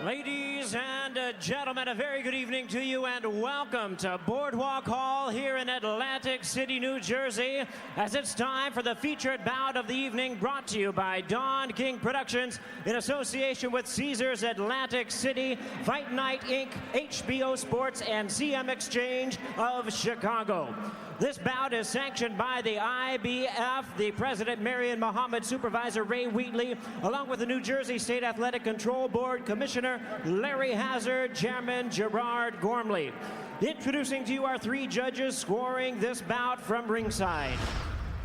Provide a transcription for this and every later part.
Ladies and gentlemen, a very good evening to you and welcome to Boardwalk Hall here in Atlantic City, New Jersey, as it's time for the featured bout of the evening brought to you by Don King Productions in association with Caesars Atlantic City, Fight Night Inc., HBO Sports, and CM Exchange of Chicago. This bout is sanctioned by the IBF, the President Marion Muhammad, Supervisor Ray Wheatley, along with the New Jersey State Athletic Control Board Commissioner Larry Hazard, Chairman Gerard Gormley. Introducing to you our three judges scoring this bout from ringside: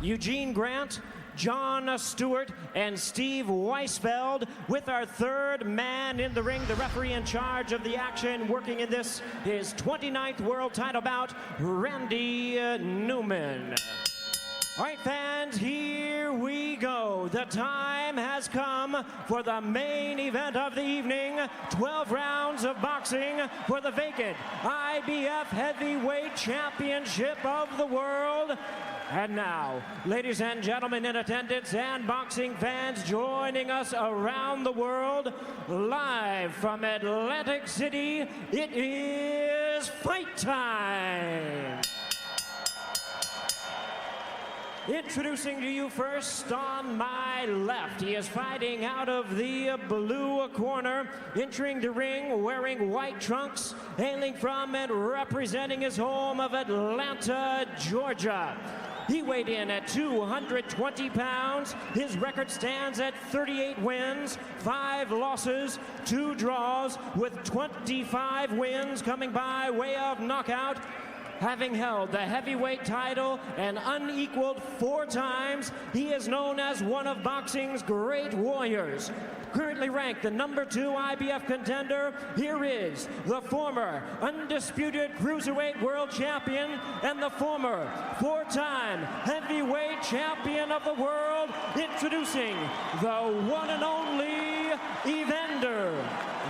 Eugene Grant, John Stewart, and Steve Weisfeld, with our third man in the ring, the referee in charge of the action, working in this, his 29th world title bout, Randy Newman. All right, fans, here we go. The time has come for the main event of the evening. 12 rounds of boxing for the vacant IBF Heavyweight Championship of the world. And now, ladies and gentlemen in attendance and boxing fans joining us around the world, live from Atlantic City, it is fight time! Introducing to you first on my left, he is fighting out of the blue corner, entering the ring wearing white trunks, hailing from and representing his home of Atlanta, Georgia. He weighed in at 220 pounds. His record stands at 38 wins, 5 losses, 2 draws, with 25 wins coming by way of knockout. Having held the heavyweight title and unequaled 4 times, he is known as one of boxing's great warriors. Currently ranked the #2 IBF contender, here is the former undisputed cruiserweight world champion and the former 4-time heavyweight champion of the world, introducing the one and only Evander,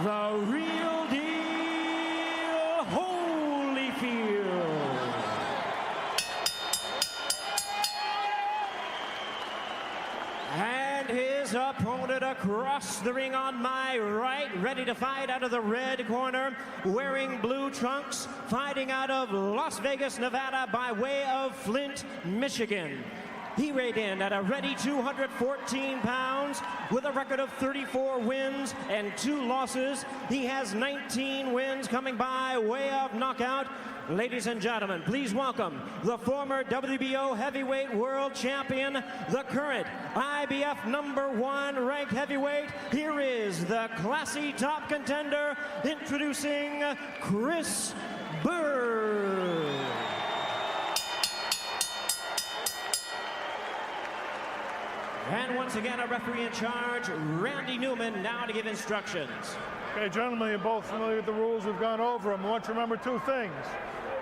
the real deal Holyfield. And his opponent across the ring on my right, ready to fight out of the red corner, wearing blue trunks, fighting out of Las Vegas, Nevada, by way of Flint, Michigan. He weighed in at a ready 214 pounds with a record of 34 wins and 2 losses. He has 19 wins coming by way of knockout. Ladies and gentlemen, please welcome the former WBO heavyweight world champion, the current IBF #1 ranked heavyweight. Here is the classy top contender, introducing Chris Byrd. And once again, a referee in charge, Randy Newman, now to give instructions. Okay, gentlemen, you're both familiar with the rules. We've gone over them. I want you to remember 2 things.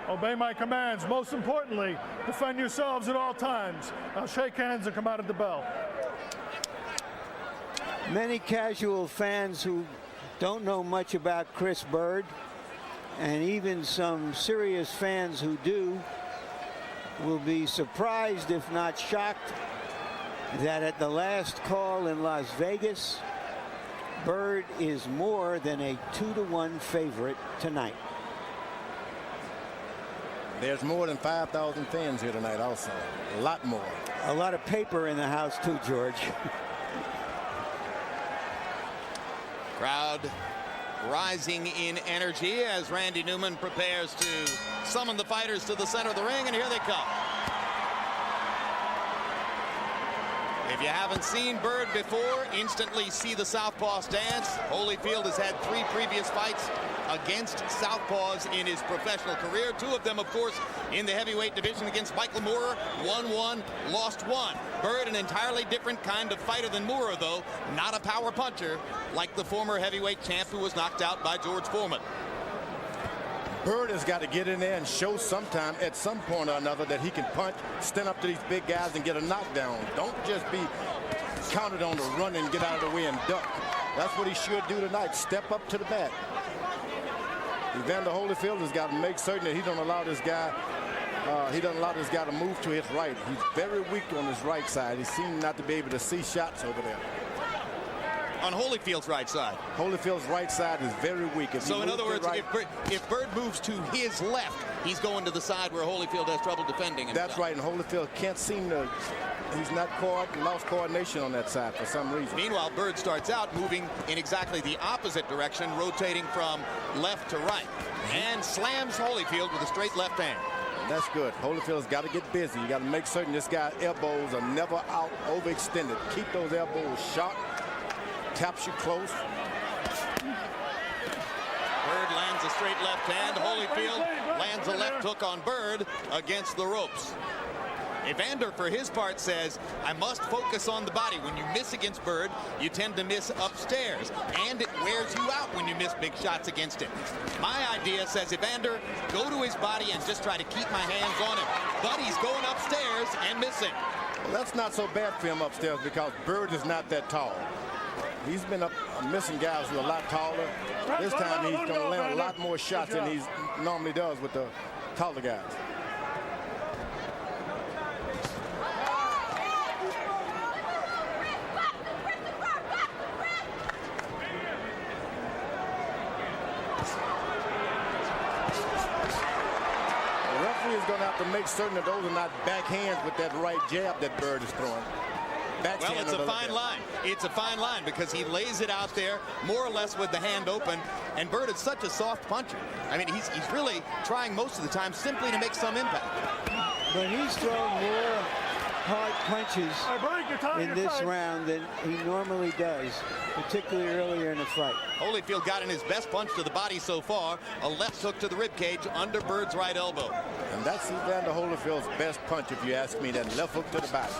Obey my commands. Most importantly, defend yourselves at all times. Now shake hands and come out at the bell. Many casual fans who don't know much about Chris Byrd, and even some serious fans who do, will be surprised, if not shocked, that at the last call in Las Vegas, Byrd is more than a 2-to-1 favorite tonight. There's more than 5,000 fans here tonight also. A lot more. A lot of paper in the house too, George. Crowd rising in energy as Randy Newman prepares to summon the fighters to the center of the ring, and here they come. If you haven't seen Byrd before, instantly see the southpaw stance. Holyfield has had 3 previous fights against southpaws in his professional career. 2 of them, of course, in the heavyweight division against Michael Moorer. Won 1, lost 1. Byrd, an entirely different kind of fighter than Moorer, though. Not a power puncher like the former heavyweight champ who was knocked out by George Foreman. Byrd has got to get in there and show sometime, at some point or another, that he can punch, stand up to these big guys and get a knockdown. Don't just be counted on to run and get out of the way and duck. That's what he should do tonight. Step up to the bat. Evander Holyfield has got to make certain that he don't allow this guy to move to his right. He's very weak on his right side. He seems not to be able to see shots over there. on Holyfield's right side. Holyfield's right side is very weak. If So in other words, right, if Byrd moves to his left, he's going to the side where Holyfield has trouble defending himself. that's right, and Holyfield can't seem to, he's not lost coordination on that side for some reason. Meanwhile, Byrd starts out moving in exactly the opposite direction, rotating from left to right, and slams Holyfield with a straight left hand. That's good. Holyfield's got to get busy. You got to make certain this guy's elbows are never out overextended. Keep those elbows sharp. Taps you close. Byrd lands a straight left hand. Holyfield lands a left hook on Byrd against the ropes. Evander, for his part, says, I must focus on the body. When you miss against Byrd, you tend to miss upstairs, and it wears you out when you miss big shots against him. My idea, says Evander, go to his body and just try to keep my hands on him. But he's going upstairs and missing. Well, that's not so bad for him upstairs because Byrd is not that tall. He's been missing guys who are a lot taller. This time he's going to land a lot more shots than he normally does with the taller guys. Is going to have to make certain that those are not backhands with that right jab that Byrd is throwing. Well, it's a fine line. It's a fine line because he lays it out there more or less with the hand open, and Byrd is such a soft puncher. I mean, he's really trying most of the time simply to make some impact. But he's thrown more hard punches in this round than he normally does, particularly earlier in the fight. Holyfield got in his best punch to the body so far, a left hook to the ribcage under Byrd's right elbow. And that's Evander Holyfield's best punch, if you ask me, that left hook to the body.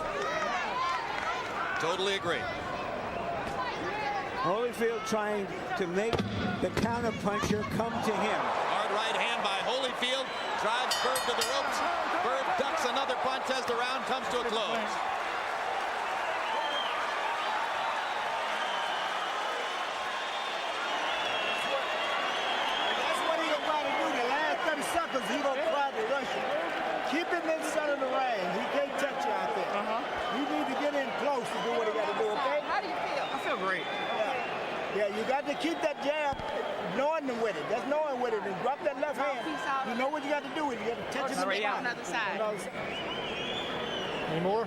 Totally agree. Holyfield trying to make the counter puncher come to him. Hard right hand by Holyfield, drives Byrd to the ropes. Byrd ducks another punch as the round comes to a close. He don't try to rush you. Keep him inside of the ring. He can't touch you out there. You need to get in close to do what he got to do, okay? How do you feel? I feel great. Yeah, you got to keep that jab, knowing with it. That's knowing with it. And drop that left hand. You know what you got to do. You got to touch him in the on the other side. Any more?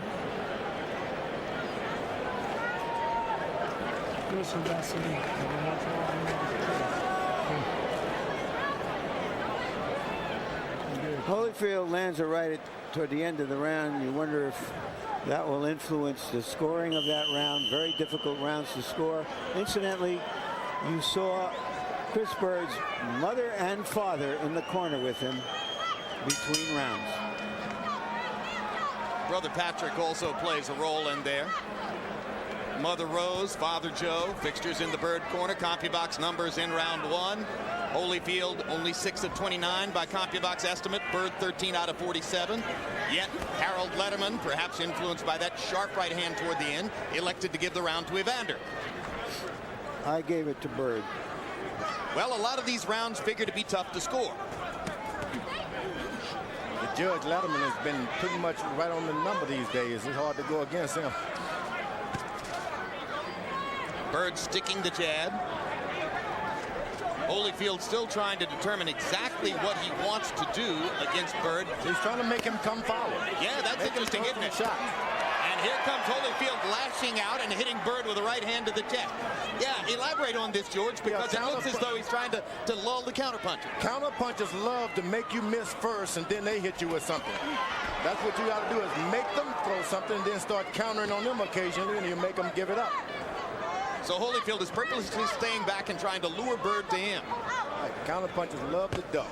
Holyfield lands a right toward the end of the round. You wonder if that will influence the scoring of that round. Very difficult rounds to score. Incidentally, you saw Chris Byrd's mother and father in the corner with him between rounds. Brother Patrick also plays a role in there. Mother Rose, Father Joe, fixtures in the Byrd corner. CompuBox numbers in round one. Holyfield only 6 of 29 by CompuBox estimate. Byrd 13 out of 47. Yet Harold Letterman, perhaps influenced by that sharp right hand toward the end, elected to give the round to Evander. I gave it to Byrd. Well, a lot of these rounds figure to be tough to score. The judge Letterman has been pretty much right on the number these days. It's hard to go against him. Byrd sticking the jab. Holyfield still trying to determine exactly what he wants to do against Byrd. He's trying to make him come forward. Yeah, that's interesting, isn't it? Shot. And here comes Holyfield lashing out and hitting Byrd with a right hand to the chest. Yeah, elaborate on this, George, because it looks as though he's trying to lull the counterpuncher. Counterpunchers love to make you miss first, and then they hit you with something. That's what you got to do, is make them throw something and then start countering on them occasionally, and you make them give it up. So Holyfield is purposely staying back and trying to lure Byrd to him. Right, counterpunchers love to duck.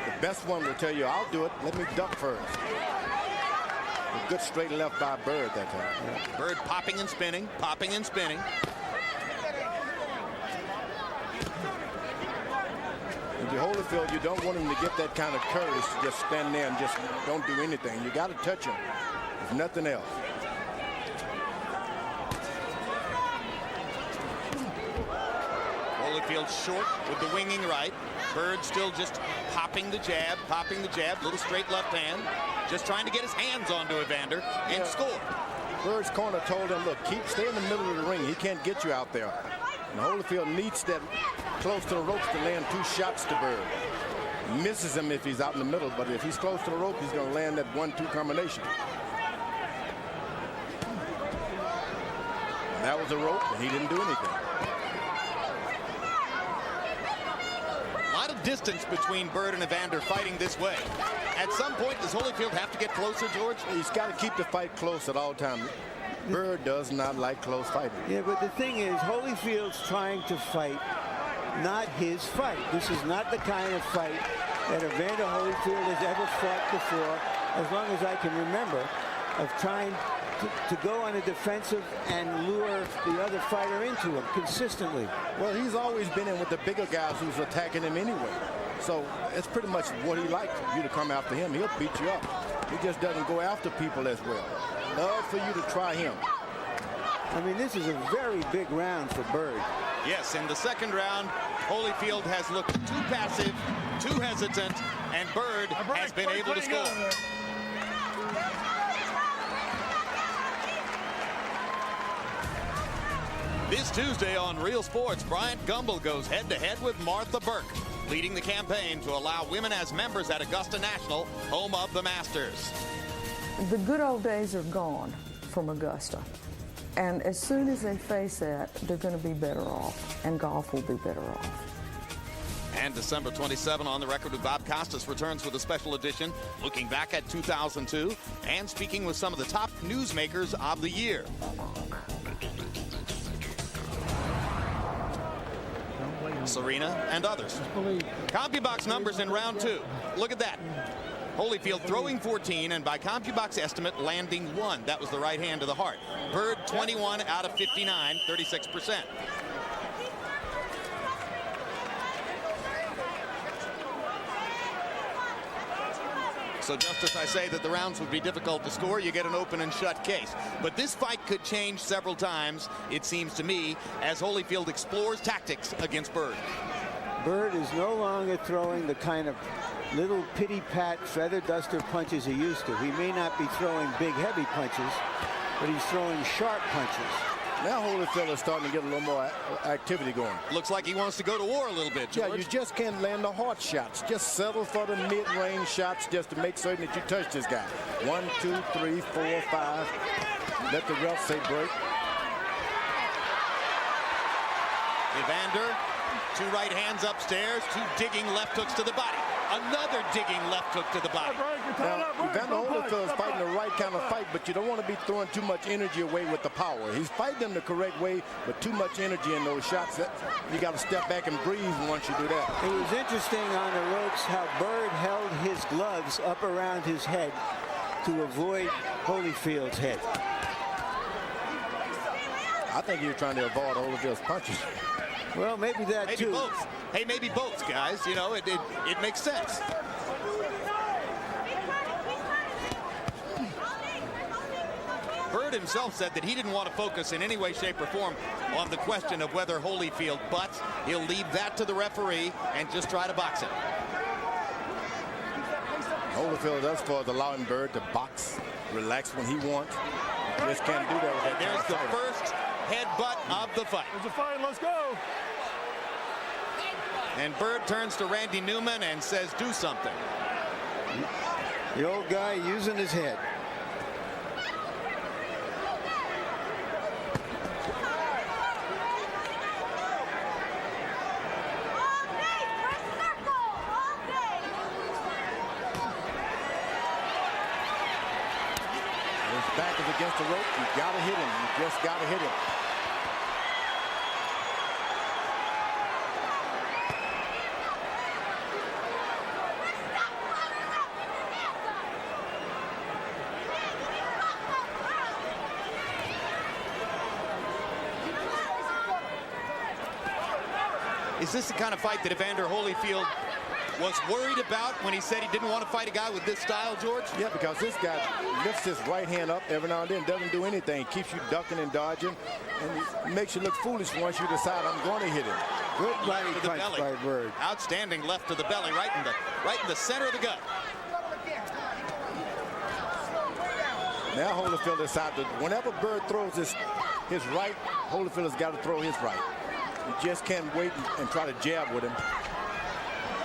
The best one will tell you, I'll do it. Let me duck first. A good straight left by Byrd that time. Yeah. Byrd popping and spinning, popping and spinning. If you Holyfield, you don't want him to get that kind of courage to just stand there and just don't do anything. You got to touch him, if nothing else. Holyfield short with the winging right. Byrd still just popping the jab, little straight left hand. Just trying to get his hands onto Evander and score. Byrd's corner told him, look, stay in the middle of the ring. He can't get you out there. And Holyfield needs that close to the ropes to land 2 shots to Byrd. Misses him if he's out in the middle, but if he's close to the rope, he's going to land that 1-2 combination. That was a rope, and he didn't do anything. A lot of distance between Byrd and Evander fighting this way. At some point, does Holyfield have to get closer, George? He's got to keep the fight close at all times. Byrd does not like close fighting. Yeah, but the thing is, Holyfield's trying to fight, not his fight. This is not the kind of fight that Evander Holyfield has ever fought before, as long as I can remember, of trying to go on a defensive and lure the other fighter into him consistently. Well, he's always been in with the bigger guys who's attacking him anyway. So it's pretty much what he likes, you to come after him. He'll beat you up. He just doesn't go after people as well. Love for you to try him. I mean, this is a very big round for Byrd. Yes, in the second round, Holyfield has looked too passive, too hesitant, and Byrd has been able to score. This Tuesday on Real Sports, Bryant Gumbel goes head-to-head with Martha Burke, leading the campaign to allow women as members at Augusta National, home of the Masters. The good old days are gone from Augusta. And as soon as they face that, they're going to be better off, and golf will be better off. And December 27 on the record with Bob Costas returns with a special edition, looking back at 2002 and speaking with some of the top newsmakers of the year. Serena and others. CompuBox numbers in round 2. Look at that. Holyfield throwing 14 and by CompuBox estimate landing 1. That was the right hand to the heart. Byrd 21 out of 59, 36%. So just as I say that the rounds would be difficult to score, you get an open and shut case. But this fight could change several times, it seems to me, as Holyfield explores tactics against Byrd. Byrd is no longer throwing the kind of little pity-pat feather duster punches he used to. He may not be throwing big, heavy punches, but he's throwing sharp punches. Now Holyfield is starting to get a little more activity going. Looks like he wants to go to war a little bit, George. Yeah, you just can't land the hard shots. Just settle for the mid-range shots just to make certain that you touch this guy. 1, 2, 3, 4, 5. Let the ref say break. Evander, 2 right hands upstairs, 2 digging left hooks to the body. Another digging left hook to the body. Now, Evander Holyfield is fighting the right kind of fight, but you don't want to be throwing too much energy away with the power. He's fighting them the correct way, but too much energy in those shots. You got to step back and breathe once you do that. It was interesting on the ropes how Byrd held his gloves up around his head to avoid Holyfield's head. I think he was trying to avoid Holyfield's punches. Well, maybe that maybe too. Both. Hey, maybe both, guys. You know, it makes sense. Byrd himself said that he didn't want to focus in any way, shape, or form on the question of whether Holyfield butts. He'll leave that to the referee and just try to box it. Holyfield does for allowing Byrd to box, relax when he wants. Just can't do that with that. There's the first headbutt of the fight. There's a fight. Let's go. And Byrd turns to Randy Newman and says, do something. The old guy using his head. His back is against the rope. You got to hit him. You just got to hit him. Is this the kind of fight that Evander Holyfield was worried about when he said he didn't want to fight a guy with this style, George? Yeah, because this guy lifts his right hand up every now and then, doesn't do anything, keeps you ducking and dodging, and makes you look foolish once you decide I'm going to hit him. Good body To the punch belly. by Byrd. Outstanding left to the belly, right in the center of the gut. Now Holyfield decided that whenever Byrd throws his right, Holyfield has got to throw his right. You just can't wait and try to jab with him.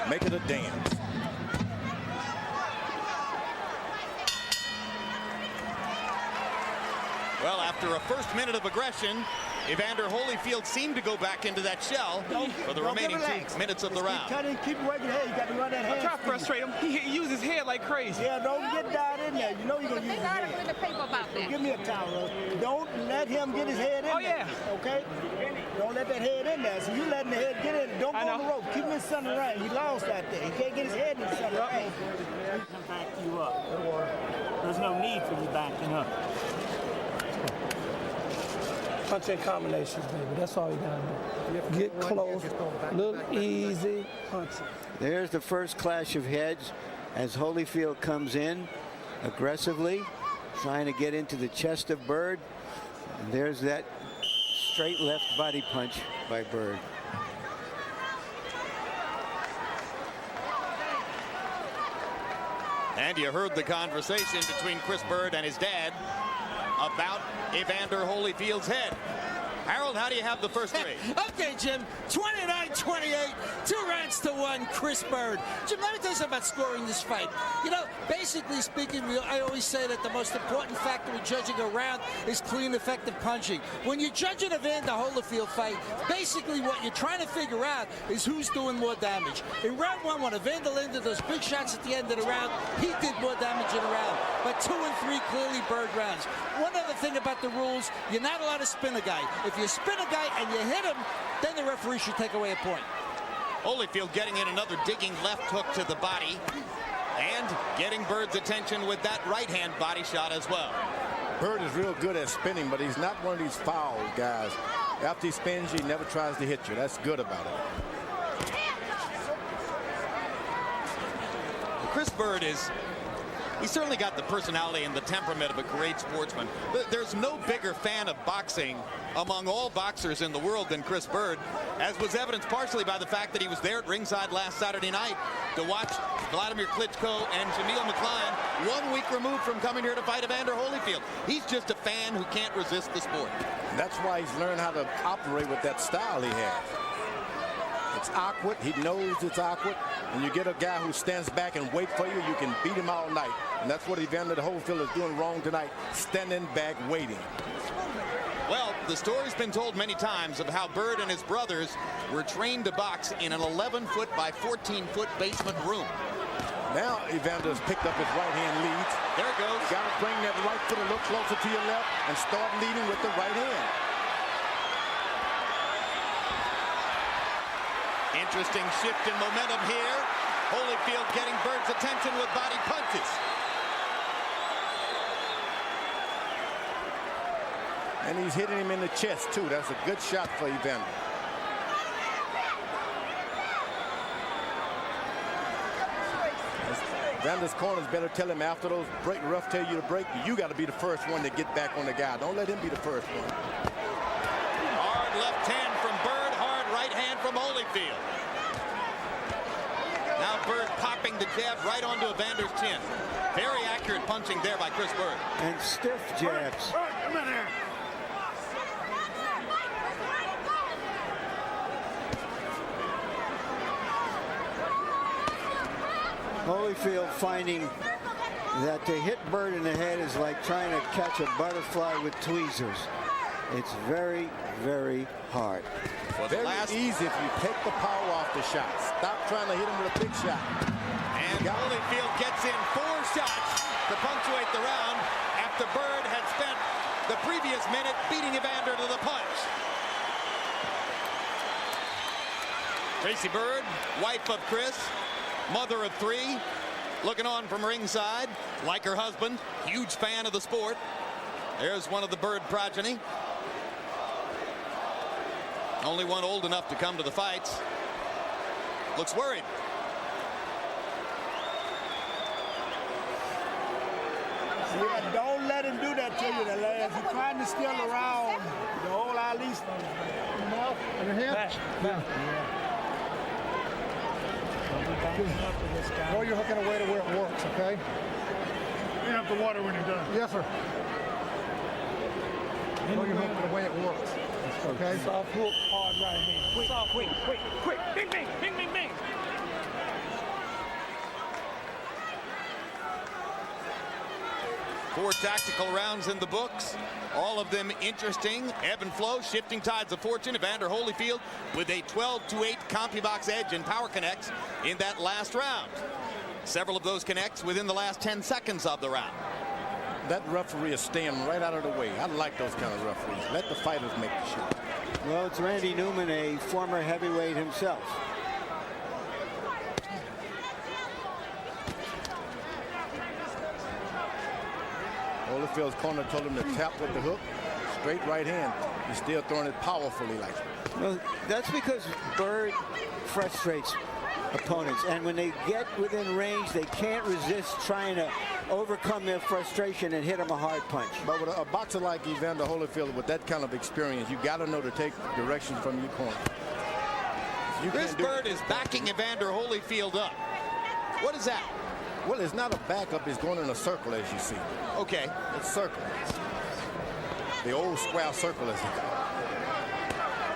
Make it a dance. Well, after a first minute of aggression, Evander Holyfield seemed to go back into that shell for the remaining 2 minutes of the round. Keep working head. You got to run that hand. Try to frustrate him. He uses his head like crazy. Yeah, don't get down in there. You know you're going to use his head. The paper about that. Give me a towel, Rose. Don't let him get his head in there. Okay? Don't let that head in there. So you letting the head get in. Don't go on the rope. Keep him in the center ring. He lost that there. He can't get his head in the center ring. Come back you up. There's no need for you backing up. Punching combinations, baby. That's all you gotta do. Get close, little easy punching. There's the first clash of heads as Holyfield comes in aggressively, trying to get into the chest of Byrd. And there's that straight left body punch by Byrd. And you heard the conversation between Chris Byrd and his dad about Evander Holyfield's head. Harold, how do you have the first three? Okay, Jim, 29-28, 2 rounds to 1, Chris Byrd. Jim, let me tell you something about scoring this fight. You know, basically speaking, I always say that the most important factor in judging a round is clean, effective punching. When you're judging a Evander Holyfield fight, basically what you're trying to figure out is who's doing more damage. In round 1, when Evander landed those big shots at the end of the round, he did more damage in a round. But 2 and 3, clearly Byrd rounds. One other thing about the rules, you're not allowed to spin a guy. If you spin a guy and you hit him, then the referee should take away a point. Holyfield getting in another digging left hook to the body and getting Byrd's attention with that right-hand body shot as well. Byrd is real good at spinning, but he's not one of these foul guys. After he spins, he never tries to hit you. That's good about it. Chris Byrd he's certainly got the personality and the temperament of a great sportsman. There's no bigger fan of boxing among all boxers in the world than Chris Byrd, as was evidenced partially by the fact that he was there at ringside last Saturday night to watch Vladimir Klitschko and Jamil McLean 1 week removed from coming here to fight Evander Holyfield. He's just a fan who can't resist the sport. And that's why he's learned how to operate with that style he has. It's awkward. He knows it's awkward. And you get a guy who stands back and wait for you, you can beat him all night. And that's what Evander Holyfield is doing wrong tonight, standing back waiting. Well, the story's been told many times of how Byrd and his brothers were trained to box in an 11-foot by 14-foot basement room. Now Evander's picked up his right-hand lead. There it goes. Got to bring that right foot a little closer to your left and start leading with the right hand. Interesting shift in momentum here. Holyfield getting Byrd's attention with body punches. And he's hitting him in the chest, too. That's a good shot for Evander. Evander's corners better tell him after those rough tell you to break, you got to be the first one to get back on the guy. Don't let him be the first one. Hard left hand from Byrd, hard right hand from Holyfield. Now Byrd popping the jab right onto Evander's chin. Very accurate punching there by Chris Byrd. And stiff jabs. Come in here. Holyfield finding that to hit Byrd in the head is like trying to catch a butterfly with tweezers. It's very, very hard. Very easy if you take the power off the shot. Stop trying to hit him with a big shot. And Holyfield gets in 4 shots to punctuate the round after Byrd had spent the previous minute beating Evander to the punch. Tracy Byrd, wife of Chris, mother of 3, looking on from ringside like her husband, huge fan of the sport. There's one of the Byrd progeny. Only one old enough to come to the fights. Looks worried. Yeah, don't let him do that to you, the last. He's trying to steal around the whole Ali stuff. Mouth and your hand. Throw your hook in a way to where it works, okay? Clean up the water when you're done. Yes, sir. Throw your hook the way it works. Okay? Soft hook, hard right hand. Quick, quick. Bing, bing, bing, bing, bing. Four tactical rounds in the books, all of them interesting. Ebb and flow, shifting tides of fortune. Evander Holyfield with a 12-8 CompuBox edge in power connects in that last round. Several of those connects within the last 10 seconds of the round. That referee is staying right out of the way. I like those kind of referees. Let the fighters make the shot. Well, it's Randy Newman, a former heavyweight himself. Holyfield's corner told him to tap with the hook. Straight right hand. He's still throwing it powerfully like that. Well, that's because Byrd frustrates opponents, and when they get within range, they can't resist trying to overcome their frustration and hit them a hard punch. But with a boxer like Evander Holyfield with that kind of experience, you got to know to take direction from your corner. Chris Byrd is backing Evander Holyfield up. What is that? Well, it's not a backup. It's going in a circle, as you see. Okay. It's circle. The old square circle, as they call it.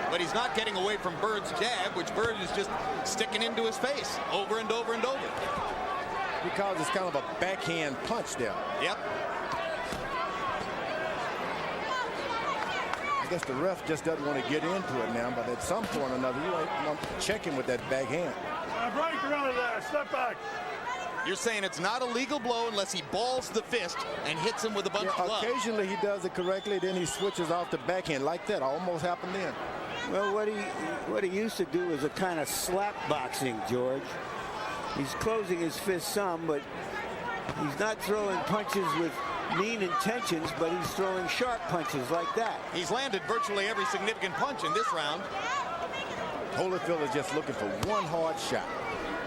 But he's not getting away from Byrd's jab, which Byrd is just sticking into his face over and over and over. Because it's kind of a backhand punch there. Yep. I guess the ref just doesn't want to get into it now, but at some point or another, you want to check him with that backhand. Break her out of there. Step back. You're saying it's not a legal blow unless he balls the fist and hits him with a bunch of gloves. Occasionally he does it correctly, then he switches off the backhand like that. Almost happened then. Well, what he used to do was a kind of slap boxing, George. He's closing his fist some, but he's not throwing punches with mean intentions, but he's throwing sharp punches like that. He's landed virtually every significant punch in this round. Holyfield is just looking for one hard shot.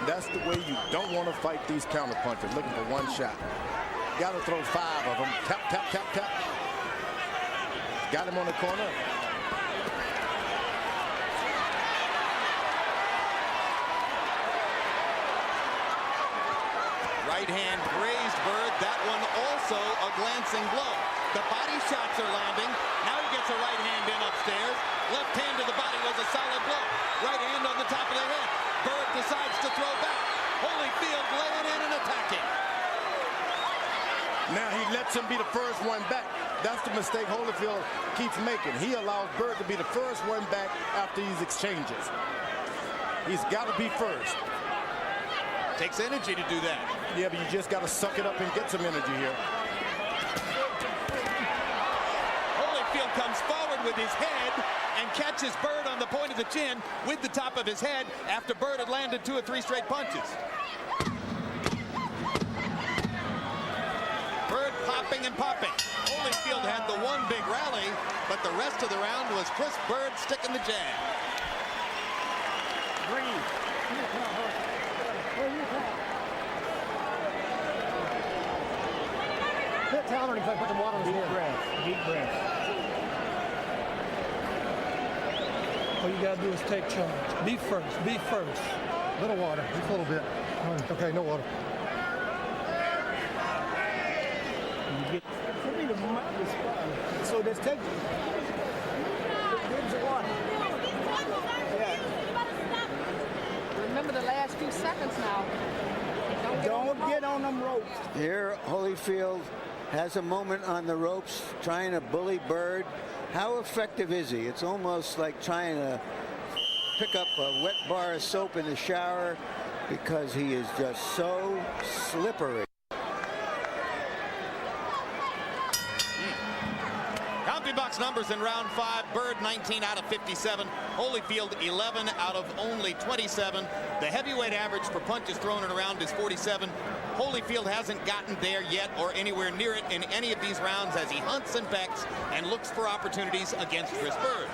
That's the way you don't want to fight these counter punches, looking for one shot. Got to throw 5 of them. Tap, tap, tap, tap. Got him on the corner. Right hand grazed Byrd. That one also a glancing blow. The body shots are landing. Now he gets a right hand in upstairs. Left hand to the body was a solid blow. Right hand on the top of the head. Byrd decides to throw back. Holyfield laying in and attacking. Now he lets him be the first one back. That's the mistake Holyfield keeps making. He allows Byrd to be the first one back after these exchanges. He's got to be first. Takes energy to do that. Yeah, but you just got to suck it up and get some energy here. Holyfield comes forward with his head and catches Byrd on the point of the chin with the top of his head after Byrd had landed 2 or 3 straight punches. Byrd popping and popping. Holyfield had the one big rally, but the rest of the round was Chris Byrd sticking the jab. Breathe. Put a towel on him, put the water on his head. Deep breath. All you gotta do is take charge. Be first. Be first. Little water, just a little bit. Okay, no water. So let's take the water. Yeah. Remember the last few seconds now. Don't get on them ropes. Here, Holyfield has a moment on the ropes trying to bully Byrd. How effective is he? It's almost like trying to pick up a wet bar of soap in the shower because he is just so slippery. CompuBox numbers in round 5. Byrd 19 out of 57. Holyfield 11 out of only 27. The heavyweight average for punches thrown in a round is 47. Holyfield hasn't gotten there yet or anywhere near it in any of these rounds as he hunts and pecks and looks for opportunities against Chris Byrd.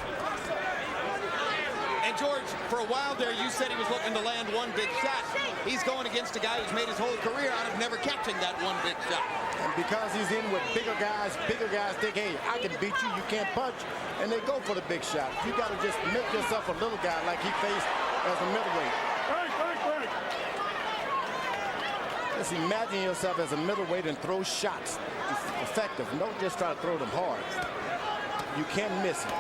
And George, for a while there, you said he was looking to land one big shot. He's going against a guy who's made his whole career out of never catching that one big shot. And because he's in with bigger guys think, hey, I can beat you, you can't punch, and they go for the big shot. You got to just make yourself a little guy like he faced as a middleweight. Break. Just imagine yourself as a middleweight and throw shots. It's effective. Don't just try to throw them hard. You can't miss it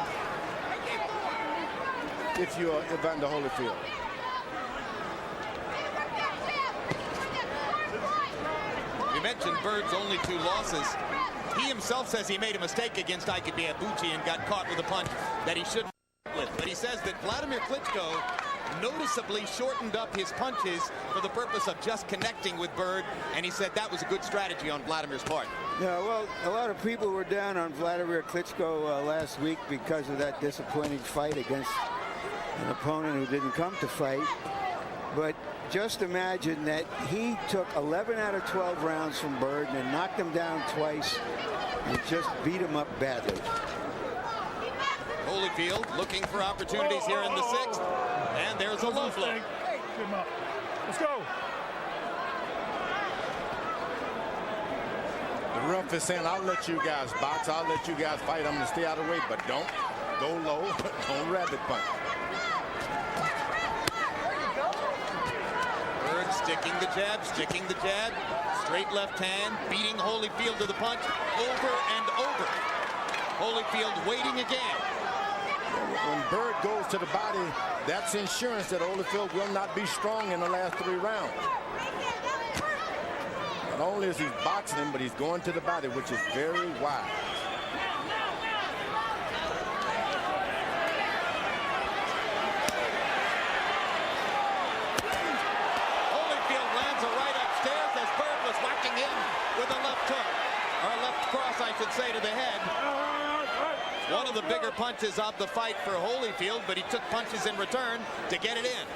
if you're Evander Holyfield. You mentioned Byrd's only 2 losses. He himself says he made a mistake against Ike Biabuchi and got caught with a punch that he shouldn't with. But he says that Vladimir Klitschko noticeably shortened up his punches for the purpose of just connecting with Byrd, and he said that was a good strategy on Vladimir's part. Yeah, well, a lot of people were down on Vladimir Klitschko last week because of that disappointing fight against an opponent who didn't come to fight. But just imagine that he took 11 out of 12 rounds from Byrd and knocked him down twice and just beat him up badly. Holyfield looking for opportunities here in the 6th, and there's a low blow. Get him up. Let's go. The ref is saying, I'll let you guys box, I'll let you guys fight, I'm going to stay out of the way, but don't go low, don't rabbit punch. Byrd sticking the jab, straight left hand, beating Holyfield to the punch over and over. Holyfield waiting again. When Byrd goes to the body, that's insurance that Holyfield will not be strong in the last 3 rounds. Not only is he boxing him, but he's going to the body, which is very wise. Holyfield lands a right upstairs as Byrd was whacking him with a left hook, or a left cross, I should say, to the head. One of the bigger punches of the fight for Holyfield, but he took punches in return to get it in.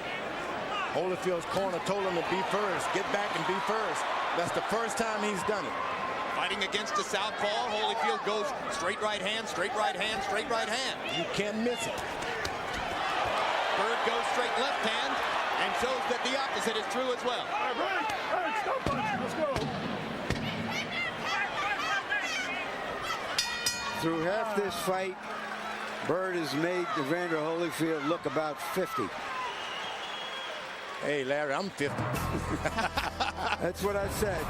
Holyfield's corner told him to be first, get back and be first. That's the first time he's done it. Fighting against a southpaw, Holyfield goes straight right hand, straight right hand, straight right hand. You can't miss it. Byrd goes straight left hand and shows that the opposite is true as well. All right, stop punching. Let's go. Through half this fight, Byrd has made Evander Holyfield look about 50. Hey, Larry, I'm 50. That's what I said.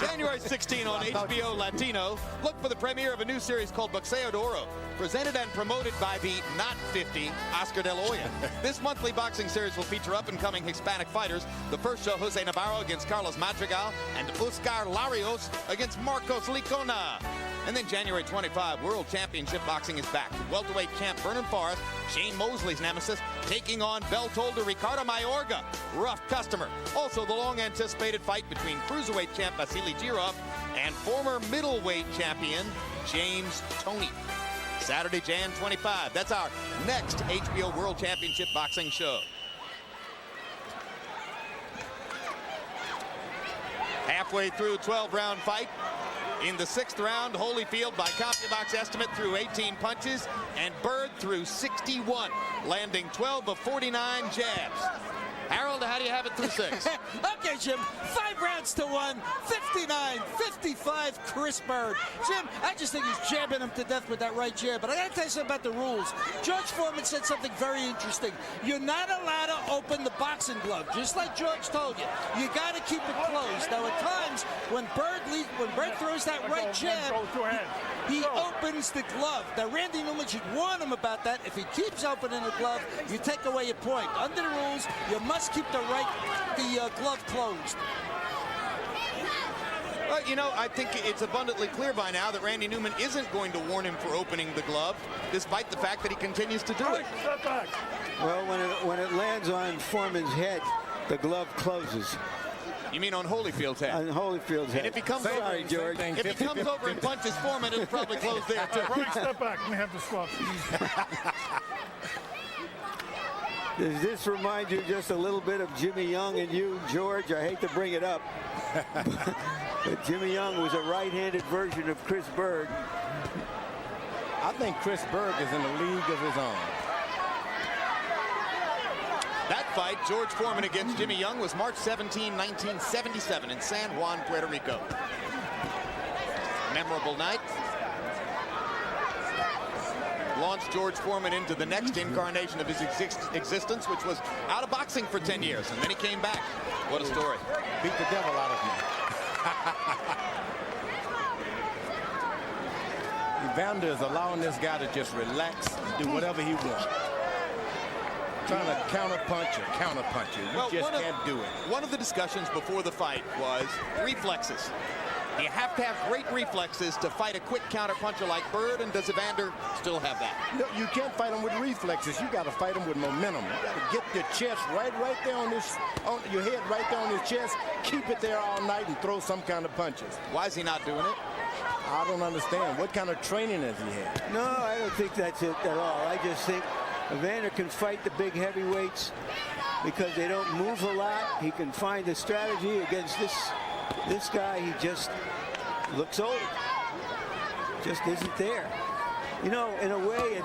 January 16 on HBO Latino. Look for the premiere of a new series called Boxeo de Oro, presented and promoted by the not 50 Oscar De La Hoya. This monthly boxing series will feature up-and-coming Hispanic fighters. The first show, Jose Navarro against Carlos Madrigal and Oscar Larios against Marcos Licona. And then January 25, World Championship Boxing is back. Welterweight champ Vernon Forrest, Shane Mosley's nemesis, taking on belt holder Ricardo Mayorga, rough customer. Also, the long-anticipated fight between cruiserweight champ Vasily Girov and former middleweight champion James Toney. Saturday, Jan 25. That's our next HBO World Championship Boxing show. Halfway through 12-round fight. In the 6th round, Holyfield, by CompuBox estimate, threw 18 punches, and Byrd threw 61, landing 12 of 49 jabs. Harold, how do you have it through 6? Okay, Jim, 5 rounds to 1, 59-55, Chris Byrd. Jim, I just think he's jabbing him to death with that right jab. But I got to tell you something about the rules. George Foreman said something very interesting. You're not allowed to open the boxing glove, just like George told you. You got to keep it closed. Now, at times, when Byrd throws that right jab, he opens the glove. Now, Randy Newman should warn him about that. If he keeps opening the glove, you take away a point. Under the rules, you must keep the glove closed. Well, you know, I think it's abundantly clear by now that Randy Newman isn't going to warn him for opening the glove, despite the fact that he continues to do it. Well, when it lands on Foreman's head, the glove closes. You mean on Holyfield's head? On Holyfield's head. And if he comes Sorry, over, George. if he comes over and punches Foreman, it'll probably close there too. Step back. Let me have the swap. Does this remind you just a little bit of Jimmy Young and you, George? I hate to bring it up, but Jimmy Young was a right-handed version of Chris Byrd. I think Chris Byrd is in a league of his own. That fight, George Foreman against Jimmy Young, was March 17, 1977 in San Juan, Puerto Rico. Memorable night. Launched George Foreman into the next incarnation of his existence, which was out of boxing for 10 years, and then he came back. What a story. Beat the devil out of him. He Evander is allowing this guy to just relax and do whatever he wants. Trying to counterpunch you. You just can't do it. One of the discussions before the fight was reflexes. You have to have great reflexes to fight a quick counterpuncher like Byrd, and does Evander still have that? No, you can't fight him with reflexes. You got to fight him with momentum. You got to get your chest right there on your head right there on his chest. Keep it there all night and throw some kind of punches. Why is he not doing it? I don't understand. What kind of training has he had? No, I don't think that's it at all. I just think Evander can fight the big heavyweights because they don't move a lot. He can find a strategy against this guy. He just looks old. Just isn't there. You know, in a way,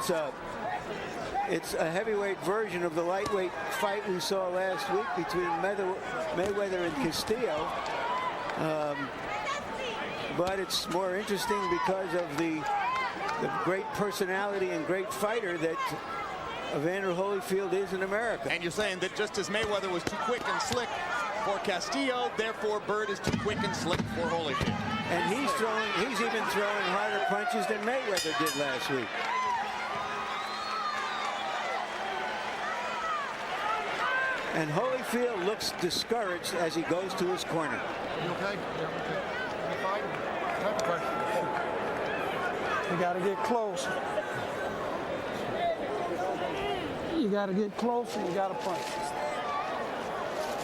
it's a heavyweight version of the lightweight fight we saw last week between Mayweather and Castillo. But it's more interesting because of the great personality and great fighter that Evander Holyfield is in America. And you're saying that just as Mayweather was too quick and slick for Castillo, therefore Byrd is too quick and slick for Holyfield. And he's even throwing harder punches than Mayweather did last week. And Holyfield looks discouraged as he goes to his corner. You okay? You got to get close. You got to get close and you got to punch.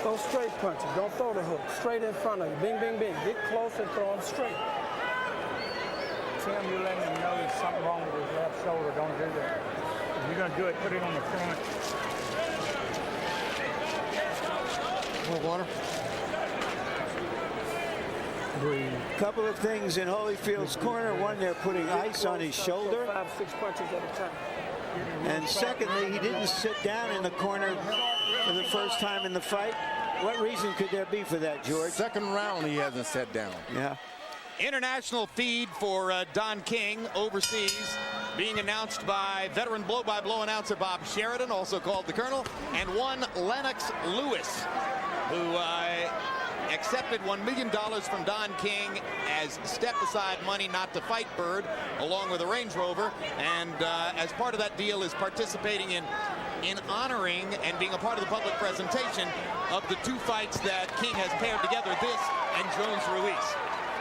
Throw straight punches. Don't throw the hook. Straight in front of you. Bing, bing, bing. Get close and throw them straight. Tim, you're letting him know there's something wrong with his left shoulder. Don't do that. If you're going to do it, put it on the front. More water. A couple of things in Holyfield's corner. One, they're putting ice on his shoulder. 5-6 punches at a time. And secondly, he didn't sit down in the corner for the first time in the fight. What reason could there be for that, George? Second round, he hasn't sat down. Yeah. International feed for Don King overseas, being announced by veteran blow-by-blow announcer Bob Sheridan, also called the Colonel, and one Lennox Lewis, who accepted $1 million from Don King as step-aside money not to fight Byrd, along with a Range Rover, and as part of that deal is participating in honoring and being a part of the public presentation of the two fights that King has paired together, this and Jones-Ruiz.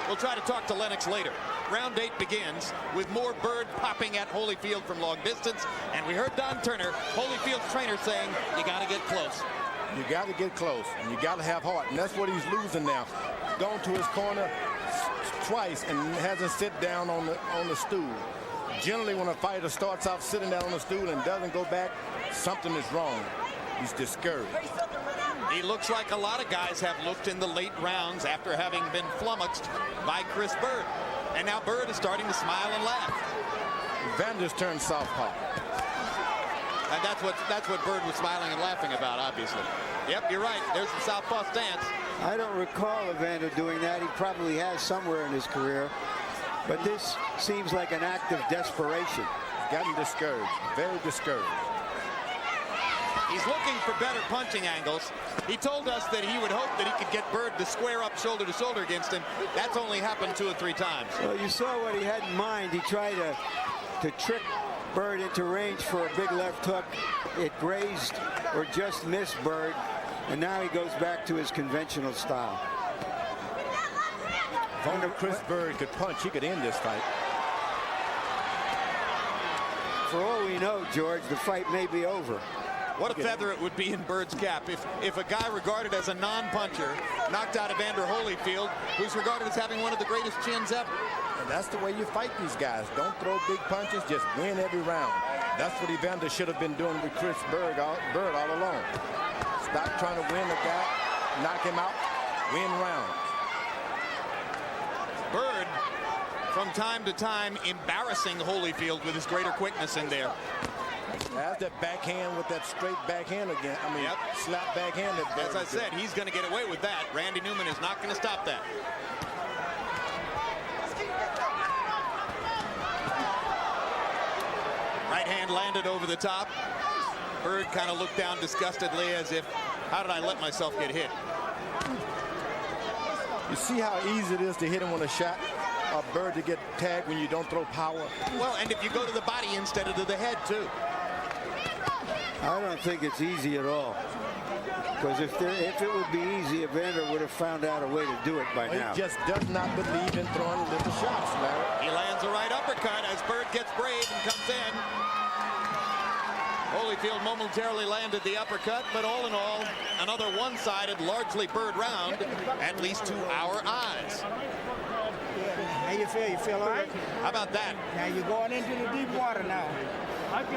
We'll try to talk to Lennox later. Round 8 begins with more Byrd popping at Holyfield from long distance, and we heard Don Turner, Holyfield's trainer, saying, you got to get close. You got to get close, and you got to have heart, and that's what he's losing now. Gone to his corner twice and hasn't sit down on the stool. Generally, when a fighter starts off sitting down on the stool and doesn't go back, something is wrong. He's discouraged. He looks like a lot of guys have looked in the late rounds after having been flummoxed by Chris Byrd. And now Byrd is starting to smile and laugh. Evander's turned southpaw. And that's what Byrd was smiling and laughing about, obviously. Yep, you're right. There's the southpaw stance. I don't recall Evander doing that. He probably has somewhere in his career. But this seems like an act of desperation. Gotten discouraged, very discouraged. He's looking for better punching angles. He told us that he would hope that he could get Byrd to square up shoulder to shoulder against him. That's only happened 2 or 3 times. Well, you saw what he had in mind. He tried to trick Byrd into range for a big left hook. It grazed or just missed Byrd, and now he goes back to his conventional style. If only Chris Byrd could punch, he could end this fight. For all we know, George, the fight may be over. What a feather it would be in Byrd's cap if a guy regarded as a non-puncher knocked out Evander Holyfield, who's regarded as having one of the greatest chins ever. And that's the way you fight these guys. Don't throw big punches, just win every round. That's what Evander should have been doing with Chris Byrd all along. Stop trying to win the guy, knock him out, win rounds. Byrd, from time to time, embarrassing Holyfield with his greater quickness in there. That's that backhand with that straight backhand again. I mean, slap backhand. As I said, he's going to get away with that. Randy Newman is not going to stop that. Right hand landed over the top. Byrd kind of looked down disgustedly as if, how did I let myself get hit? You see how easy it is to hit him with a shot? Byrd to get tagged when you don't throw power. Well, and if you go to the body instead of to the head, too. I don't think it's easy at all. Because if it would be easy, Evander would have found out a way to do it by now. He just does not believe in throwing little shots, Larry. He lands a right uppercut as Byrd gets brave and comes in. Holyfield momentarily landed the uppercut, but all in all, another one-sided, largely Byrd round, at least to our eyes. How you feel? You feel all right? How about that? Now you're going into the deep water now.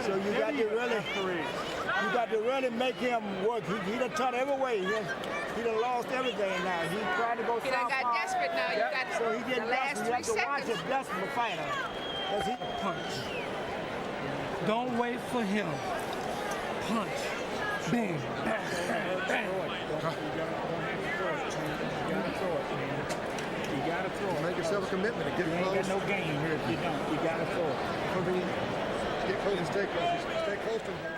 So you got to really make him work. He done turned every way. He done lost everything now. He tried to go He done got desperate now. You got so he the last 3 seconds. You have to watch a desperate fighter. Because he punch. Don't wait for him. Punch. Bang. Bang. Bang. You gotta throw it. Make yourself a commitment to get close. You ain't got no game here if you don't. You gotta throw it. Get close and stay close. Stay close to him.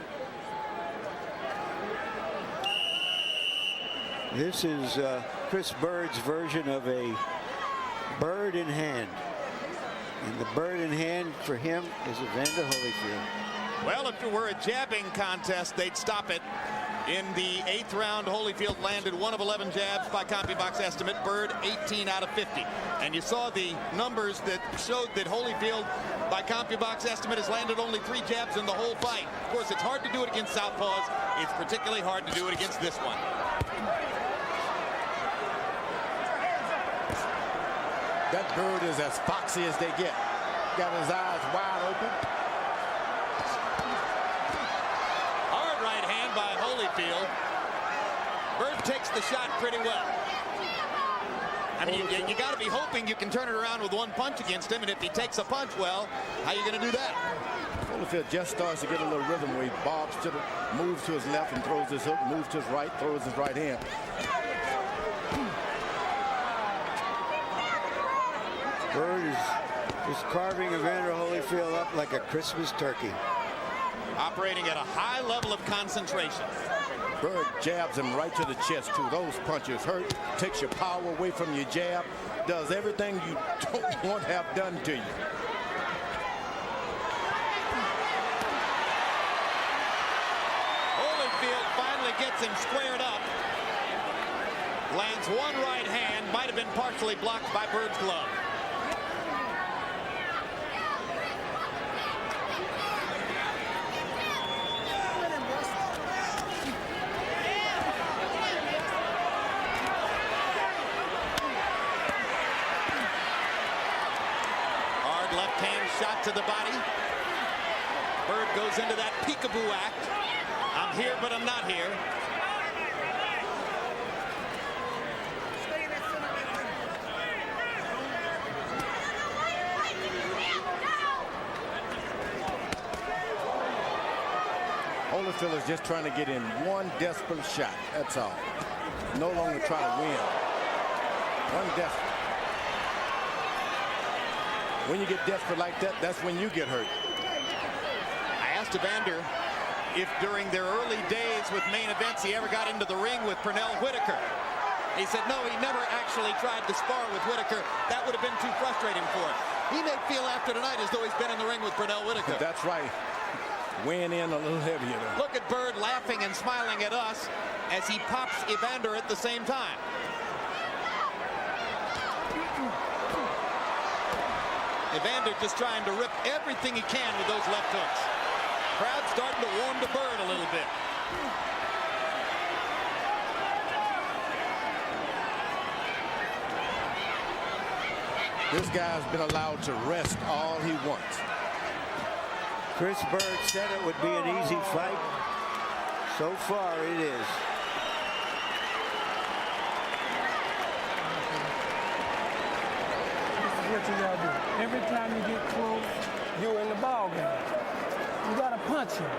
This is Chris Byrd's version of a bird in hand. And the bird in hand for him is Evander Holyfield. Well, if it were a jabbing contest, they'd stop it. In the 8th round, Holyfield landed 1 of 11 jabs by CompuBox estimate. Byrd 18 out of 50. And you saw the numbers that showed that Holyfield, by CompuBox estimate, has landed only 3 jabs in the whole fight. Of course, it's hard to do it against southpaws. It's particularly hard to do it against this one. That Byrd is as foxy as they get. Got his eyes wide open. Hard right hand by Holyfield. Byrd takes the shot pretty well. I mean, you got to be hoping you can turn it around with 1 punch against him, and if he takes a punch well, how are you going to do that? Holyfield just starts to get a little rhythm where he bobs to the, moves to his left and throws his hook, moves to his right, throws his right hand. Byrd is carving Evander Holyfield up like a Christmas turkey. Operating at a high level of concentration. Byrd jabs him right to the chest, too. Those punches hurt, takes your power away from your jab, does everything you don't want to have done to you. Holyfield finally gets him squared up. Lands 1 right hand, might have been partially blocked by Byrd's glove. Shot to the body. Byrd goes into that peekaboo act. I'm here, but I'm not here. Holyfield is just trying to get in 1 desperate shot. That's all. No longer try to win. 1 desperate. When you get desperate like that, that's when you get hurt. I asked Evander if during their early days with main events he ever got into the ring with Pernell Whitaker. He said no, he never actually tried to spar with Whitaker. That would have been too frustrating for him. He may feel after tonight as though he's been in the ring with Pernell Whitaker. That's right. Weighing in a little heavier though. Look at Byrd laughing and smiling at us as he pops Evander at the same time. Evander just trying to rip everything he can with those left hooks. Crowd starting to warm to Byrd a little bit. This guy's been allowed to rest all he wants. Chris Byrd said it would be an easy fight. So far, it is. What you gotta do? Every time you get close, you're in the ball game. You gotta punch him.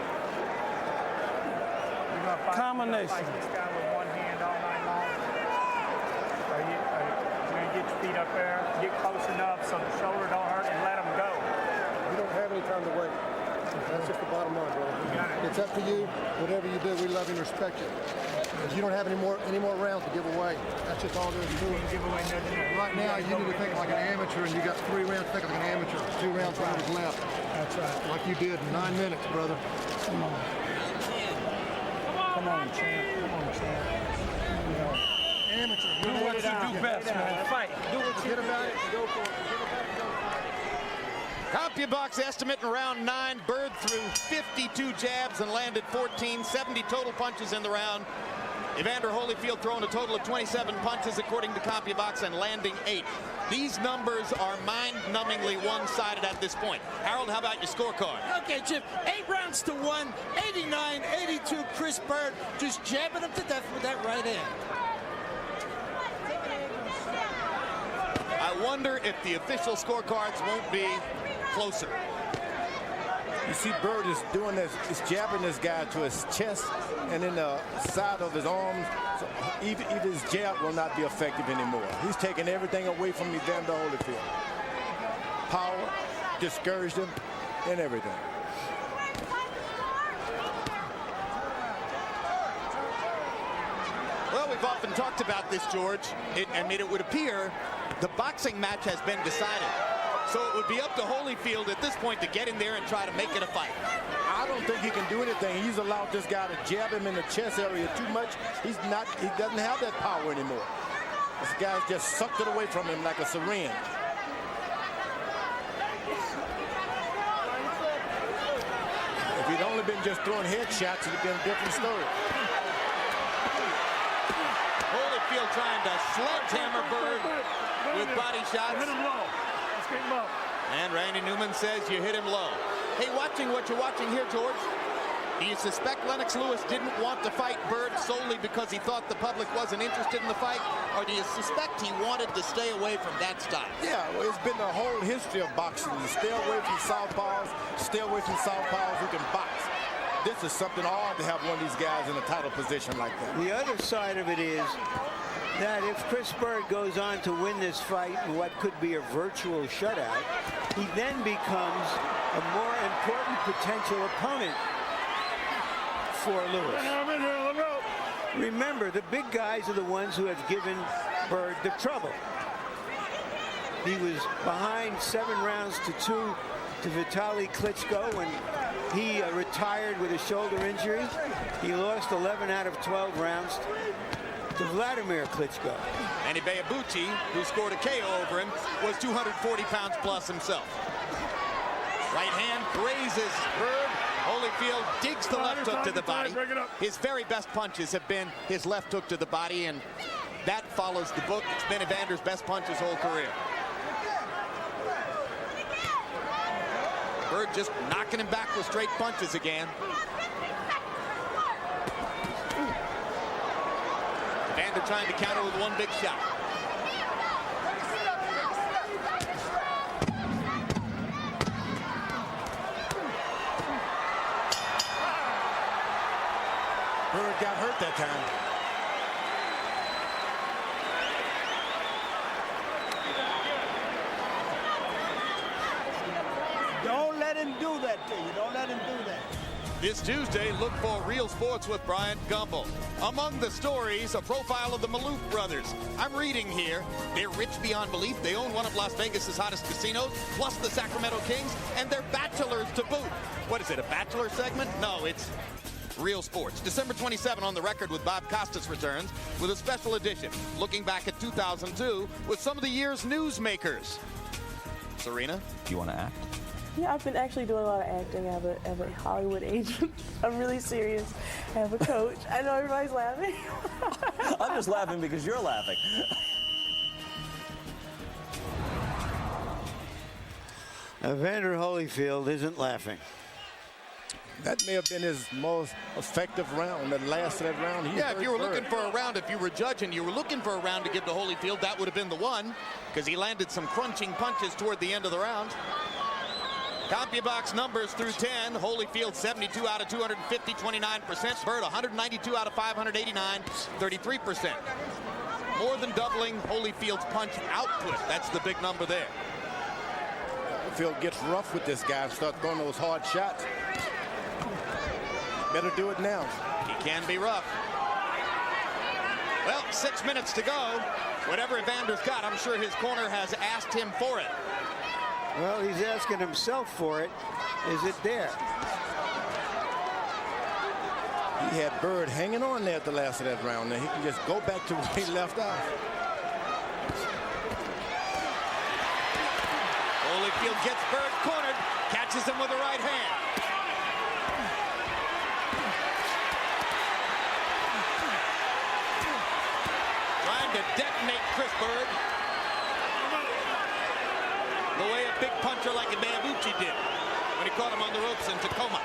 You're gonna combination. Fight this guy with 1 hand all night long. You're gonna get your feet up there, get close enough so the shoulder don't hurt, and let him go. You don't have any time to wait. That's just the bottom line, brother. It's up to you. Whatever you do, we love you and respect you. Because you don't have any more rounds to give away. That's just all there is to it. Give away nothing. Right now, you need to think like an amateur, and you got 3 rounds to think like an amateur. 2 rounds left. That's right. Like you did in 9 minutes, brother. Come on. Come on, champ. Come on, champ. Amateur. Do what you do best, man. Fight. Do what you Forget about it. Go for it. CompuBox estimate in round 9. Byrd threw 52 jabs and landed 14, 70 total punches in the round. Evander Holyfield throwing a total of 27 punches according to CompuBox and landing 8. These numbers are mind-numbingly one-sided at this point. Harold, how about your scorecard? Okay, Jim, 8 rounds to 1, 89-82. Chris Byrd just jabbing him to death with that right hand. I wonder if the official scorecards won't be closer. You see Byrd is doing this, he's jabbing this guy to his chest and in the side of his arms. So even his jab will not be effective anymore. He's taking everything away from Evander Holyfield. Power, discouraged him, and everything. Well, we've often talked about this, George. It would appear the boxing match has been decided. So it would be up to Holyfield at this point to get in there and try to make it a fight. I don't think he can do anything. He's allowed this guy to jab him in the chest area too much. He doesn't have that power anymore. This guy's just sucked it away from him like a syringe. If he'd only been just throwing headshots, it'd have been a different story. Holyfield trying to sledgehammer Byrd with body shots. Hit him low. Let's get him up. And Randy Newman says you hit him low. Hey, watching what you're watching here, George, do you suspect Lennox Lewis didn't want to fight Byrd solely because he thought the public wasn't interested in the fight? Or do you suspect he wanted to stay away from that style? Yeah, well, it's been the whole history of boxing. To stay away from southpaws, stay away from southpaws who can box. This is something odd to have one of these guys in a title position like that. The other side of it is that if Chris Byrd goes on to win this fight in what could be a virtual shutout, he then becomes a more important potential opponent for Lewis. Remember, the big guys are the ones who have given Byrd the trouble. He was behind 7 rounds to 2 to Vitaly Klitschko when he retired with a shoulder injury. He lost 11 out of 12 rounds to Vladimir Klitschko. Manny Bayabuchi, who scored a KO over him, was 240 pounds plus himself. Right hand grazes Byrd. Holyfield digs the left hook to the body. His very best punches have been his left hook to the body, and that follows the book. It's been Evander's best punch his whole career. Byrd just knocking him back with straight punches again. Evander trying to counter with one big shot. Byrd got hurt that time. Don't let him do that to you. Don't let him do that. This Tuesday, look for Real Sports with Bryant Gumbel. Among the stories, a profile of the Maloof brothers. I'm reading here, they're rich beyond belief. They own one of Las Vegas's hottest casinos, plus the Sacramento Kings, and they're bachelors to boot. What is it, a bachelor segment? No, it's Real Sports. December 27 on the record with Bob Costas returns with a special edition, looking back at 2002 with some of the year's newsmakers. Serena? Do you want to act? Yeah, I've been actually doing a lot of acting. I have a Hollywood agent. I'm really serious. I have a coach. I know everybody's laughing. I'm just laughing because you're laughing. Evander Holyfield isn't laughing. That may have been his most effective round. The last of that round, Yeah, if you were looking for a round, if you were judging, you were looking for a round to give to Holyfield, that would have been the one, because he landed some crunching punches toward the end of the round. CompuBox numbers through 10. Holyfield 72 out of 250, 29%. Byrd 192 out of 589, 33%. More than doubling Holyfield's punch output. That's the big number there. Holyfield gets rough with this guy and starts throwing those hard shots. Better do it now. He can be rough. Well, 6 minutes to go. Whatever Evander's got, I'm sure his corner has asked him for it. Well, he's asking himself for it. Is it there? He had Byrd hanging on there at the last of that round. Now he can just go back to where he left off. Holyfield gets Byrd cornered, catches him with the right hand. Trying to detonate Chris Byrd the way a big puncher like Imabuchi did when he caught him on the ropes in Tacoma.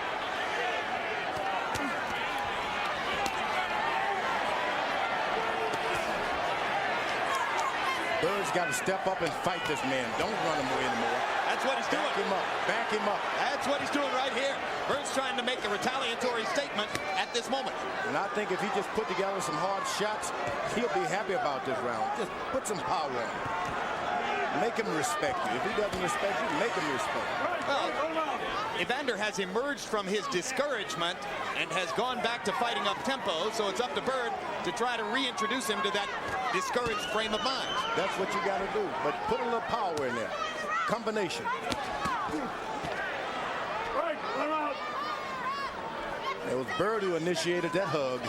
Byrd's got to step up and fight this man. Don't run him away anymore. That's what he's doing. Back him up. Back him up. That's what he's doing right here. Byrd's trying to make a retaliatory statement at this moment. And I think if he just put together some hard shots, he'll be happy about this round. Just put some power on him. Make him respect you. If he doesn't respect you, make him respect you. Well, Evander has emerged from his discouragement and has gone back to fighting up tempo, so it's up to Byrd to try to reintroduce him to that discouraged frame of mind. That's what you got to do, but put a little power in there. Combination. Right, I'm out. It was Byrd who initiated that hug.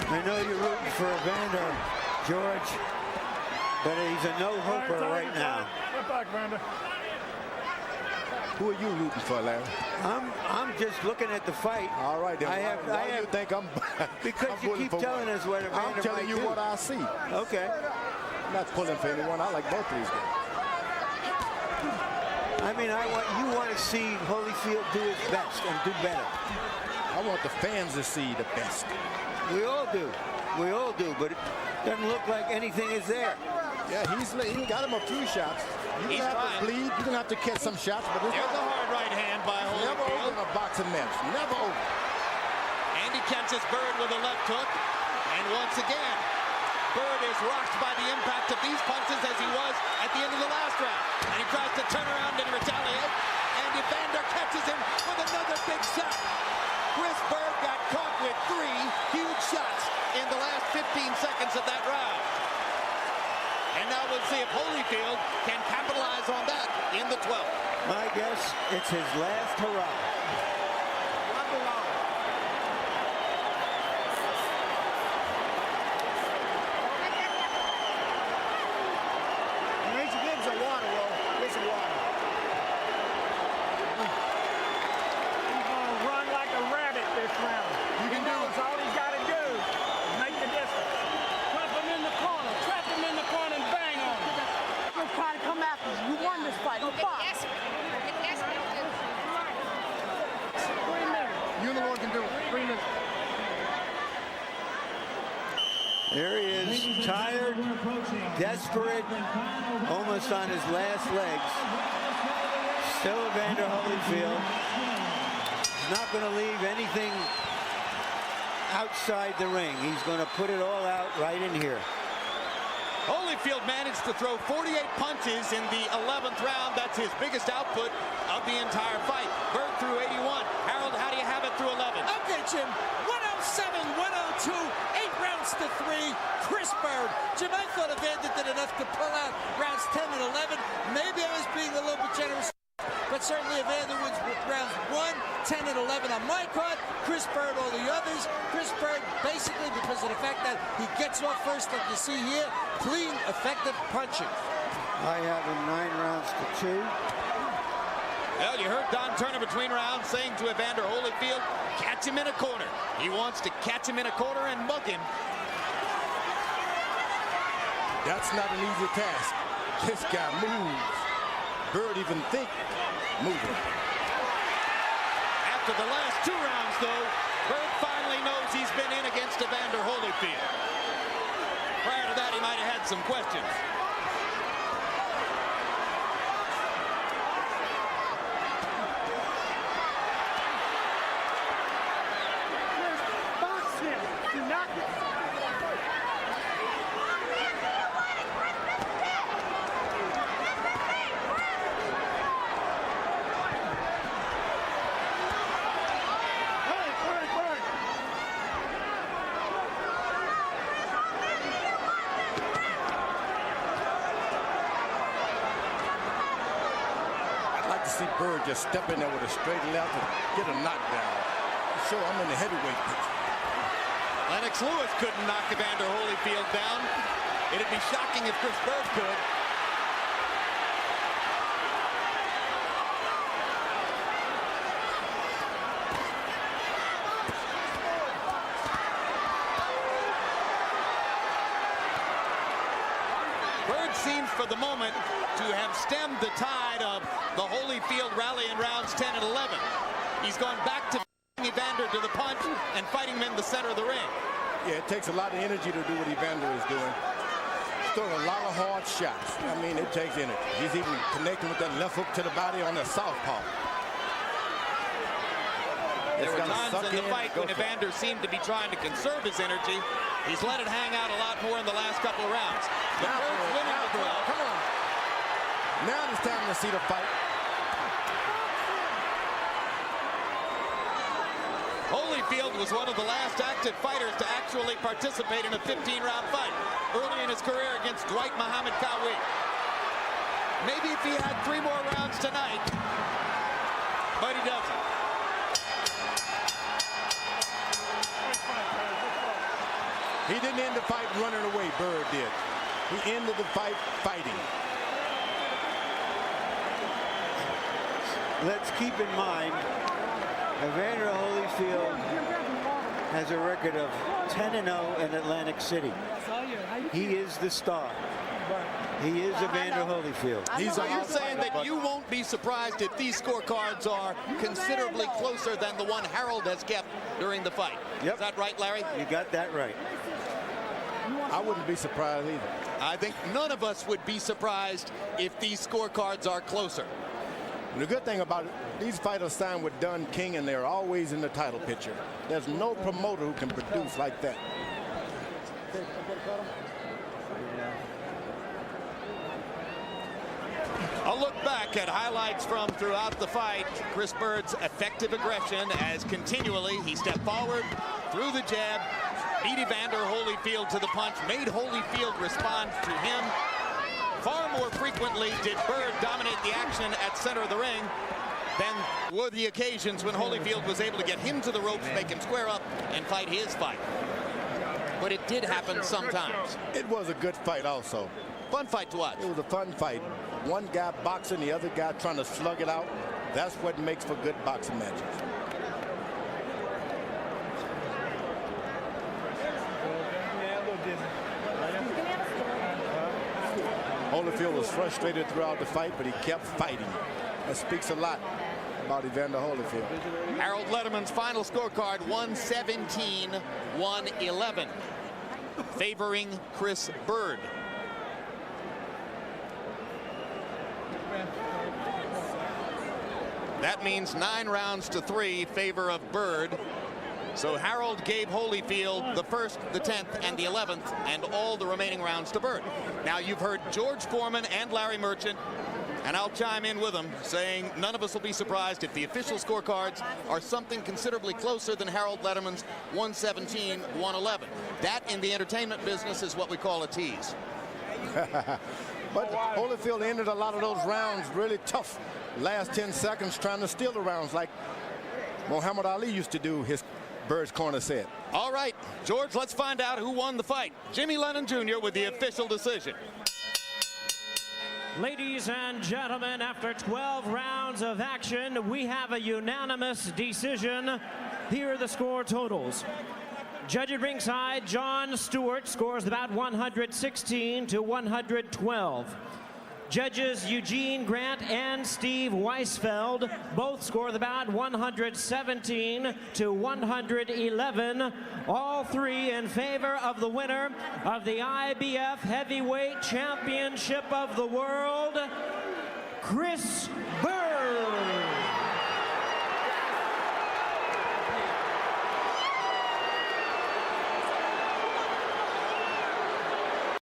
I know you're rooting for Evander, George, but he's a no-hooper right now. Get back, Evander. Who are you rooting for, Larry? I'm just looking at the fight. All right, then. Why do you think I'm? Because I'm you keep telling us what Evander I'm telling might you do. what I see. Okay. I'm not pulling for anyone. I like both of these guys. I mean, you want to see Holyfield do his best and do better. I want the fans to see the best. We all do. We all do, but it doesn't look like anything is there. Yeah, he got him a few shots. You're going to have to bleed. You're going to have to catch some shots. But There's a hard right hand by Holyfield. Never over in a boxing match. Never over. And he catches Byrd with a left hook. And once again, Byrd is rocked by the impact of these punches as he was at the end of the last round. And he tries to turn around and retaliate. And Evander catches him with another big shot. Chris Byrd got caught with 3 huge shots in the last 15 seconds of that round. And now we'll see if Holyfield can capitalize on that in the 12th. My guess, it's his last hurrah. Get some water, Will. Get some water. He's going to run like a rabbit this round. You can do it. All he's got to do is make the distance. Trap him in the corner. Trap him in the corner and bang on him. We're trying to come after you. You won this fight. Go fight. Get desperate. 3 minutes. Unicorn can do it. 3 minutes. There he is, tired, desperate, almost on his last legs. Still Evander Holyfield. Not going to leave anything outside the ring. He's going to put it all out right in here. Holyfield managed to throw 48 punches in the 11th round. That's his biggest output of the entire fight. Byrd threw 81. Harold, how do you have it through 11? Okay, Jim. 107, 102, 8 rounds to 3. Chris Byrd. Jim, I thought Evander did enough to pull out rounds 10 and 11. Maybe I was being a little bit generous. But certainly Evander wins with rounds 1, 10, and 11 on my card. Chris Byrd, all the others. Chris Byrd, basically because of the fact that he gets off first, like you see here, clean, effective punching. I have him 9 rounds to 2. Well, you heard Don Turner between rounds saying to Evander Holyfield, catch him in a corner. He wants to catch him in a corner and mug him. That's not an easy task. This guy moves. Byrd even think moving. After the last 2 rounds, though, Byrd finally knows he's been in against Evander Holyfield. Prior to that, he might have had some questions. Box him. Do not. see Byrd just step in there with a straight left and get a knockdown. Sure, I'm in the heavyweight picture. Lennox Lewis couldn't knock Evander Holyfield down. It'd be shocking if Chris Byrd could. Byrd seems for the moment to have stemmed the tide of the Holyfield rally in rounds 10 and 11. He's gone back to Evander to the punch and fighting him in the center of the ring. Yeah, it takes a lot of energy to do what Evander is doing. He's throwing a lot of hard shots. I mean, it takes energy. He's even connecting with that left hook to the body on the southpaw. There were times in the fight when Evander seemed to be trying to conserve his energy. He's let it hang out a lot more in the last couple of rounds. But Byrd's winning the 12. Come on. Now it's time to see the fight. Holyfield was one of the last active fighters to actually participate in a 15-round fight early in his career against Dwight Muhammad Qawi. Maybe if he had 3 more rounds tonight, but he doesn't. He didn't end the fight running away, Byrd did. He ended the fight fighting. Let's keep in mind, Evander Holyfield has a record of 10-0 in Atlantic City. He is the star. He is Evander Holyfield. So you're saying that you won't be surprised if these scorecards are considerably closer than the one Harold has kept during the fight. Yep. Is that right, Larry? You got that right. I wouldn't be surprised either. I think none of us would be surprised if these scorecards are closer. And the good thing about it, these fighters signed with Dunn King, and they're always in the title picture. There's no promoter who can produce like that. A look back at highlights from throughout the fight. Chris Byrd's effective aggression as continually he stepped forward, threw the jab, beat Evander Holyfield to the punch, made Holyfield respond to him. Far more frequently did Byrd dominate the action at center of the ring than were the occasions when Holyfield was able to get him to the ropes, make him square up, and fight his fight. But it did happen sometimes. It was a good fight also. Fun fight to watch. It was a fun fight. One guy boxing, the other guy trying to slug it out. That's what makes for good boxing matches. Holyfield was frustrated throughout the fight, but he kept fighting. That speaks a lot about Evander Holyfield. Harold Letterman's final scorecard, 117-111, favoring Chris Byrd. That means 9 rounds to 3 favor of Byrd. So Harold gave Holyfield the 1st, the 10th, and the 11th, and all the remaining rounds to Byrd. Now you've heard George Foreman and Larry Merchant, and I'll chime in with them, saying none of us will be surprised if the official scorecards are something considerably closer than Harold Letterman's 117-111. That in the entertainment business is what we call a tease. But Holyfield ended a lot of those rounds really tough. Last 10 seconds trying to steal the rounds like Muhammad Ali used to do, his Byrd's corner said. All right, George, let's find out who won the fight. Jimmy Lennon Jr. with the official decision. Ladies and gentlemen, after 12 rounds of action, we have a unanimous decision. Here are the score totals. Judge at ringside, John Stewart scores about 116 to 112. Judges Eugene Grant and Steve Weisfeld both scored about 117 to 111. All three in favor of the winner of the IBF Heavyweight Championship of the World, Chris Byrd.